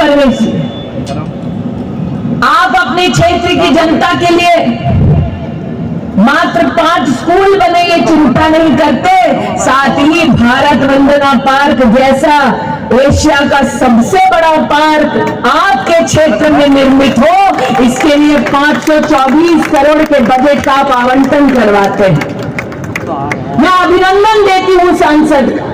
परवेश जी, आप अपने क्षेत्र की जनता के लिए मात्र 5 स्कूल बने ये चिंता नहीं करते, साथ ही भारत वंदना पार्क जैसा एशिया का सबसे बड़ा पार्क आपके क्षेत्र में निर्मित हो, इसके लिए 524 करोड़ के बजट का आप आवंटन करवाते हैं। मैं अभिनंदन देती हूं सांसद का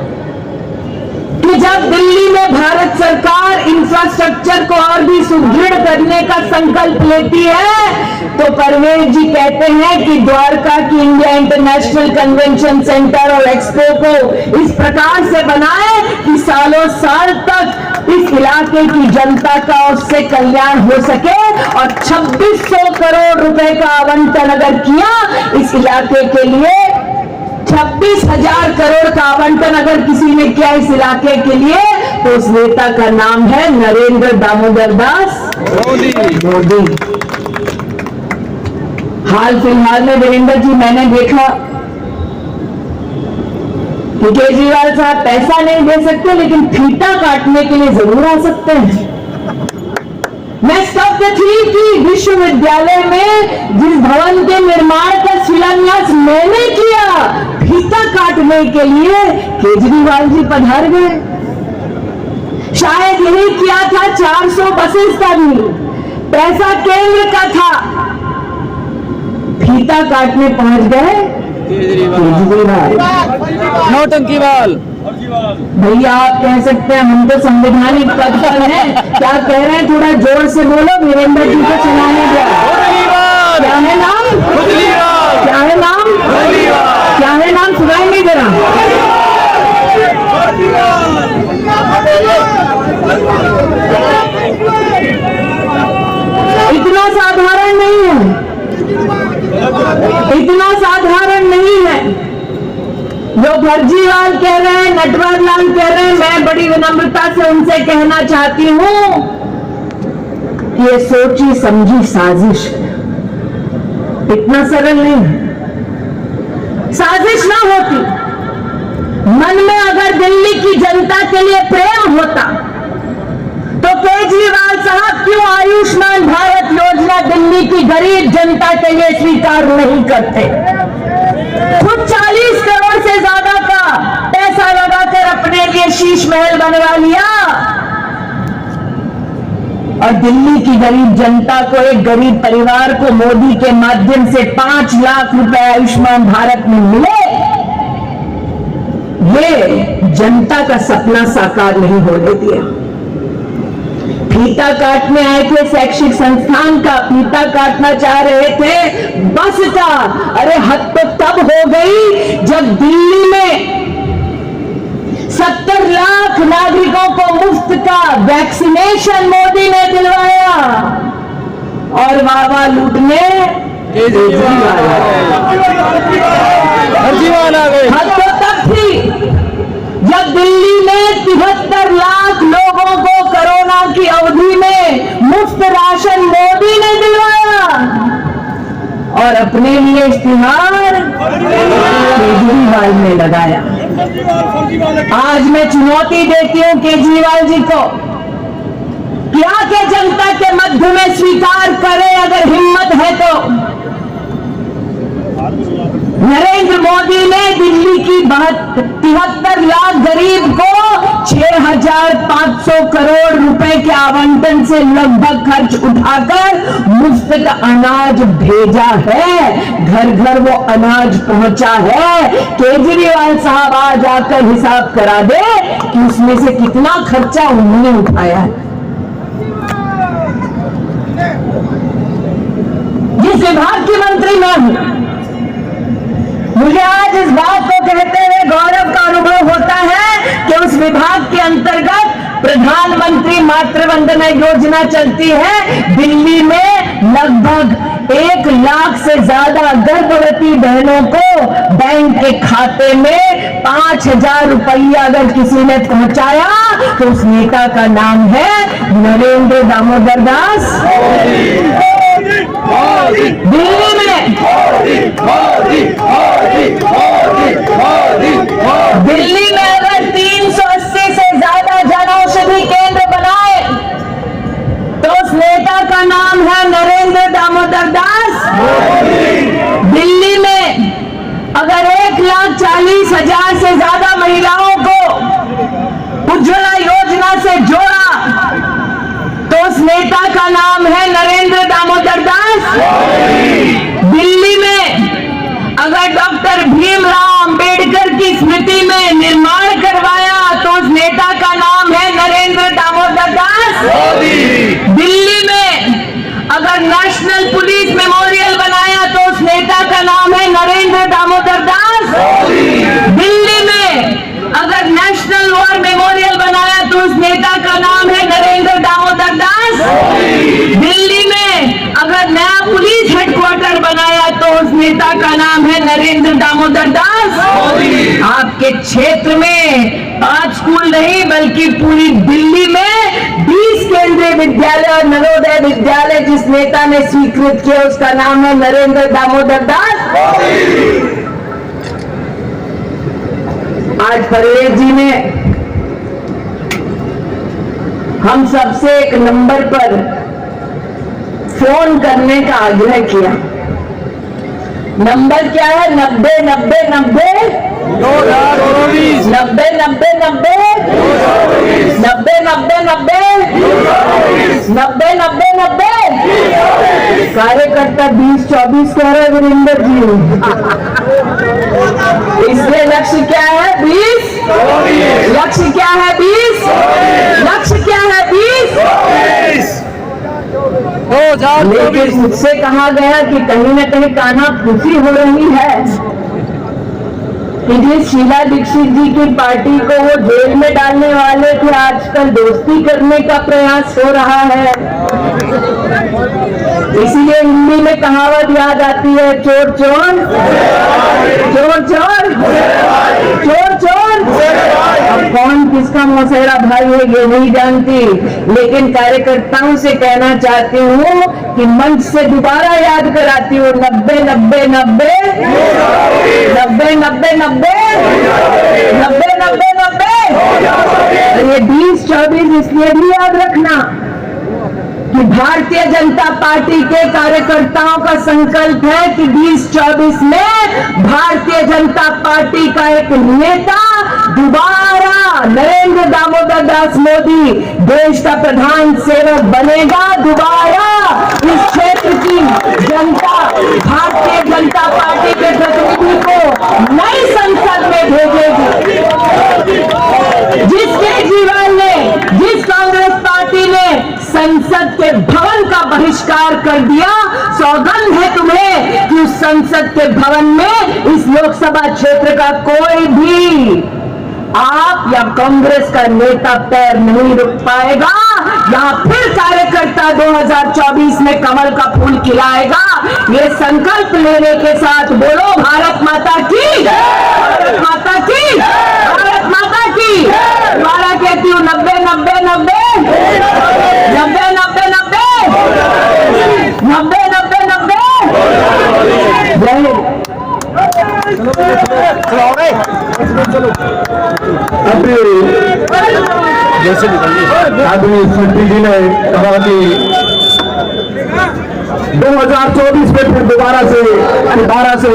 कि जब दिल्ली में भारत सरकार इंफ्रास्ट्रक्चर को और भी सुदृढ़ करने का संकल्प लेती है, तो परवेज जी कहते हैं कि द्वारका की इंडिया इंटरनेशनल कन्वेंशन सेंटर और एक्सपो को इस प्रकार से बनाए कि सालों साल तक इस इलाके की जनता का उससे कल्याण हो सके, और 2600 करोड़ रुपए का आवंटन अगर किया इस इलाके के लिए, 26,000 करोड़ का आवंटन अगर किसी ने किया इस इलाके के लिए, तो उस नेता का नाम है नरेंद्र दामोदर दास मोदी। हाल फिलहाल में वीरेंद्र जी मैंने देखा कि केजरीवाल साहब पैसा नहीं दे सकते लेकिन फीता काटने के लिए जरूर आ सकते हैं। मैं स्तब्ध थी कि विश्वविद्यालय में जिस भवन के निर्माण का शिलान्यास मैंने किया, फीता काटने के लिए केजरीवाल जी पधार गए। शायद यही किया था 400 बसेस का भी, पैसा केंद्र का था, फीता काटने पहुंच गए केजरीवाल। नौटंकीवाल भैया आप कह सकते हैं हम तो संवैधानिक पद पर हैं, क्या कह रहे हैं थोड़ा जोर से बोलो, वीरेंद्र जी को सुनाने दो। क्या है नाम? क्या है नाम? क्या है नाम? सुनाएंगे जरा। इतना साधारण नहीं है, इतना साधारण नहीं है जो फर्जीवाल कह रहे हैं, नटवर लाल कह रहे हैं। मैं बड़ी विनम्रता से उनसे कहना चाहती हूं कि ये सोची समझी साजिश है, इतना सरल नहीं है। साजिश ना होती, मन में अगर दिल्ली की जनता के लिए प्रेम होता तो केजरीवाल साहब क्यों आयुष्मान भारत योजना दिल्ली की गरीब जनता के लिए स्वीकार नहीं करते? खुद 40 करोड़ से ज्यादा का पैसा लगाकर अपने लिए शीश महल बनवा लिया, और दिल्ली की गरीब जनता को, एक गरीब परिवार को मोदी के माध्यम से 5 लाख रुपए आयुष्मान भारत में मिले, ये जनता का सपना साकार नहीं होने दिया। फीता काटने आए थे शैक्षिक संस्थान का, फीता काटना चाह रहे थे बस का। अरे हद तो तब हो गई जब दिल्ली में 70 लाख नागरिकों को मुफ्त का वैक्सीनेशन मोदी ने दिलवाया, और वाह लूटने केजरीवाल आ गए। हद तो तब थी जब दिल्ली में 73 लाख लोगों को कोरोना की अवधि में मुफ्त राशन मोदी ने दिलवाया, और अपने लिए इश्तिहार केजरीवाल ने लगाया। आज मैं चुनौती देती हूं केजरीवाल जी को कि आके जनता के मध्य में स्वीकार करें, अगर हिम्मत है तो। नरेंद्र मोदी ने दिल्ली की 73 लाख गरीब को 6,500 करोड़ रुपए के आवंटन से लगभग खर्च उठाकर मुफ्त का अनाज भेजा है, घर घर वो अनाज पहुंचा है। केजरीवाल साहब आज आकर हिसाब करा दे कि उसमें से कितना खर्चा उन्होंने उठाया है। जिस विभाग की मंत्री मैं हूं, मुझे आज इस बात को कहते हुए गौरव का अनुभव होता है कि उस विभाग के अंतर्गत प्रधानमंत्री मातृ वंदना योजना चलती है। दिल्ली में लगभग 1 लाख से ज्यादा गर्भवती बहनों को बैंक के खाते में 5,000 रुपया अगर किसी ने पहुंचाया तो उस नेता का नाम है नरेंद्र दामोदर दास। दिल्ली में दिल्ली में अगर 380 से ज्यादा जनऔषधि केंद्र बनाए का नाम है नरेंद्र दामोदर दास। दिल्ली में अगर डॉक्टर भीमराव अंबेडकर की स्मृति में निर्माण करवाया तो उस नेता का नाम है नरेंद्र दामोदर दास। दिल्ली में अगर नेशनल पुलिस मेमोरियल बनाया तो उस नेता का नाम है नरेंद्र दामोदर दास। दिल्ली में अगर नेशनल वॉर मेमोरियल बनाया तो उस नेता का नाम है नरेंद्र दामोदर दास। दिल्ली में अगर नया पुलिस हेडक्वार्टर बनाया तो उस नेता का नाम है नरेंद्र दामोदर दास। आपके क्षेत्र में 5 स्कूल नहीं बल्कि पूरी दिल्ली में 20 केंद्रीय विद्यालय और नवोदय विद्यालय जिस नेता ने स्वीकृत किया उसका नाम है नरेंद्र दामोदर दास। आज परवेज जी ने हम सबसे एक नंबर पर फोन करने का आग्रह किया। नंबर क्या है? 90 90 90 90 90 90 90 90 90 90। कार्यकर्ता 20-24 कह रहे वीरेंद्र जी। इसलिए लक्ष्य क्या है? 20। लक्ष्य क्या है? 20। लक्ष्य क्या है? 20। लेकिन मुझसे कहा गया कि कहीं न कहीं कानाफूसी हो रही है कि जिस शीला दीक्षित जी की पार्टी को वो जेल में डालने वाले थे आजकल दोस्ती करने का प्रयास हो रहा है। इसीलिए हिंदी में कहावत याद आती है, चोर चोर चोर चोर चोर चोर। अब कौन किसका मौसेरा भाई है ये नहीं जानती, लेकिन कार्यकर्ताओं से कहना चाहती हूँ कि मंच से दोबारा याद कराती हूँ, 90 90 90 90 90 90 90 90 90। ये 20-24 इसलिए भी याद रखना कि भारतीय जनता पार्टी के कार्यकर्ताओं का संकल्प है कि 2024 में भारतीय जनता पार्टी का एक नेता दोबारा नरेंद्र दामोदर दास मोदी देश का प्रधान सेवक बनेगा। दोबारा इस क्षेत्र की जनता भारतीय जनता पार्टी के प्रतिनिधि को नई संसद में भेजेगी। जिस केजरीवाल ने, जिस कांग्रेस पार्टी ने संसद के भवन का बहिष्कार कर दिया, सौगंध है तुम्हें कि उस संसद के भवन में इस लोकसभा क्षेत्र का कोई भी आप या कांग्रेस का नेता पैर नहीं रुक पाएगा। यहाँ फिर कार्यकर्ता 2024 में कमल का फूल खिलाएगा। ये संकल्प लेने के साथ बोलो भारत माता की, भारत माता की, भारत माता की। दोबारा कहती हूँ 90 90 90 90 90 90 90 90 90। जैसे आदमी शक्ति जी ने कहा कि 2024 में फिर दोबारा से